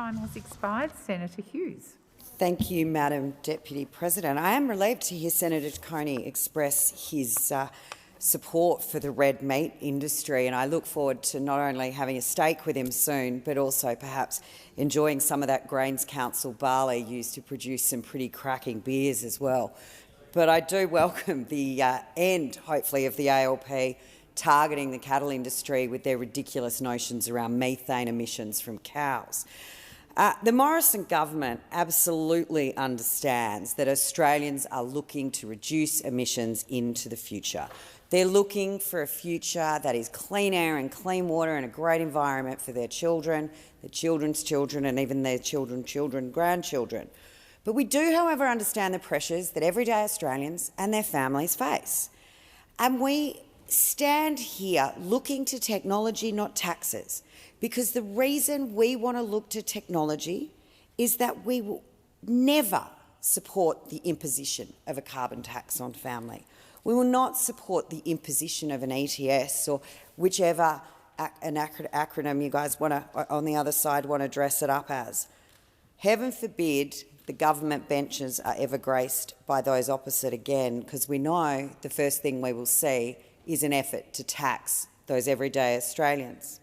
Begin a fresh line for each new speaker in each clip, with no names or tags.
time has expired. Senator Hughes.
Thank you, Madam Deputy President. I am relieved to hear Senator Ciccone express his support for the red meat industry, and I look forward to not only having a steak with him soon, but also perhaps enjoying some of that Grains Council barley used to produce some pretty cracking beers as well. But I do welcome the end, hopefully, of the ALP targeting the cattle industry with their ridiculous notions around methane emissions from cows. The Morrison government absolutely understands that Australians are looking to reduce emissions into the future. They're looking for a future that is clean air and clean water and a great environment for their children, their children's children and even their children, grandchildren. But we do, however, understand the pressures that everyday Australians and their families face. And we stand here looking to technology, not taxes, because the reason we want to look to technology is that we will never support the imposition of a carbon tax on family. We will not support the imposition of an ETS or whichever acronym you guys want to, on the other side, want to dress it up as. Heaven forbid the government benches are ever graced by those opposite again, because we know the first thing we will see is an effort to tax those everyday Australians.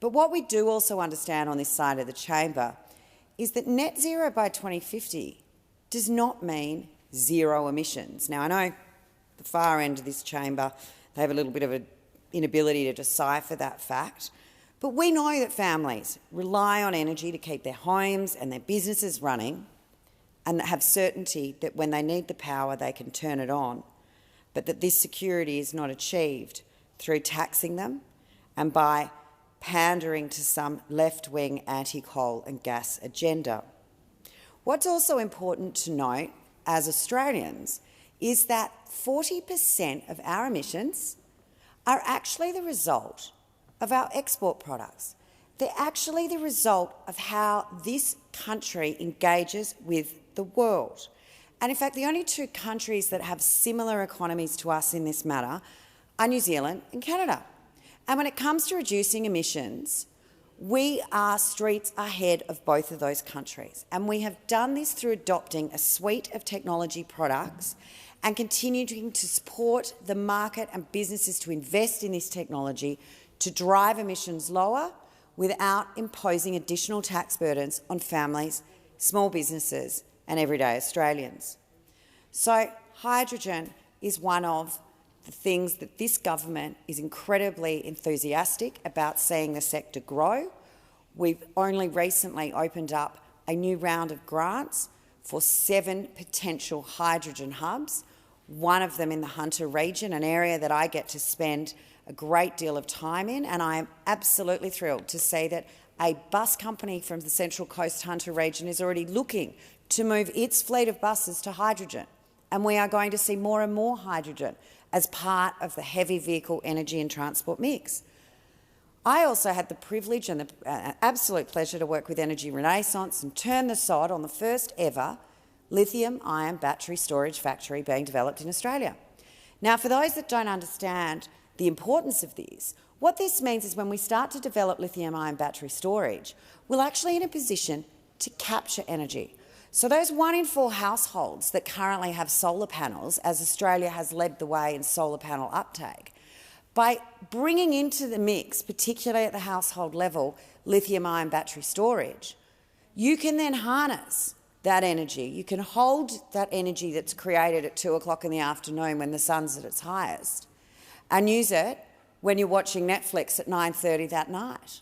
But what we do also understand on this side of the chamber is that net zero by 2050 does not mean zero emissions. Now, I know the far end of this chamber, they have a little bit of an inability to decipher that fact, but we know that families rely on energy to keep their homes and their businesses running and have certainty that when they need the power they can turn it on, but that this security is not achieved through taxing them and by pandering to some left-wing anti-coal and gas agenda. What's also important to note as Australians is that 40% of our emissions are actually the result of our export products. They're actually the result of how this country engages with the world. And in fact, the only two countries that have similar economies to us in this matter are New Zealand and Canada. And when it comes to reducing emissions, we are streets ahead of both of those countries. And we have done this through adopting a suite of technology products and continuing to support the market and businesses to invest in this technology to drive emissions lower without imposing additional tax burdens on families, small businesses and everyday Australians. So hydrogen is one of the things that this government is incredibly enthusiastic about seeing the sector grow. We've only recently opened up a new round of grants for 7 potential hydrogen hubs, one of them in the Hunter region, an area that I get to spend a great deal of time in, and I am absolutely thrilled to see that a bus company from the Central Coast Hunter region is already looking to move its fleet of buses to hydrogen, and we are going to see more and more hydrogen as part of the heavy vehicle energy and transport mix. I also had the privilege and the absolute pleasure to work with Energy Renaissance and turn the sod on the first ever lithium-ion battery storage factory being developed in Australia. Now, for those that don't understand the importance of this, what this means is when we start to develop lithium-ion battery storage, we're actually in a position to capture energy. So those 1 in 4 households that currently have solar panels, as Australia has led the way in solar panel uptake, by bringing into the mix, particularly at the household level, lithium-ion battery storage, you can then harness that energy. You can hold that energy that's created at 2 o'clock in the afternoon when the sun's at its highest and use it when you're watching Netflix at 9:30 that night.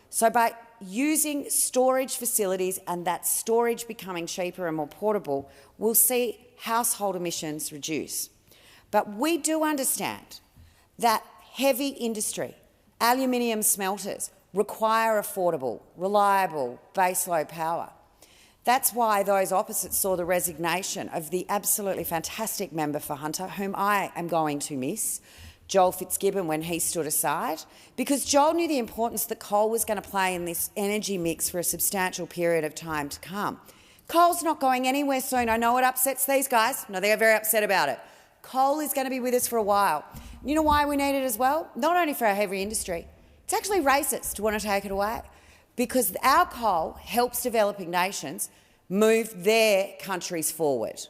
So by using storage facilities and that storage becoming cheaper and more portable, we'll see household emissions reduce. But we do understand that heavy industry, aluminium smelters, require affordable, reliable, baseload power. That's why those opposite saw the resignation of the absolutely fantastic member for Hunter, whom I am going to miss, Joel Fitzgibbon, when he stood aside, because Joel knew the importance that coal was going to play in this energy mix for a substantial period of time to come. Coal's not going anywhere soon. I know it upsets these guys. No, they're very upset about it. Coal is going to be with us for a while. You know why we need it as well? Not only for our heavy industry. It's actually racist to want to take it away. because our coal helps developing nations move their countries forward.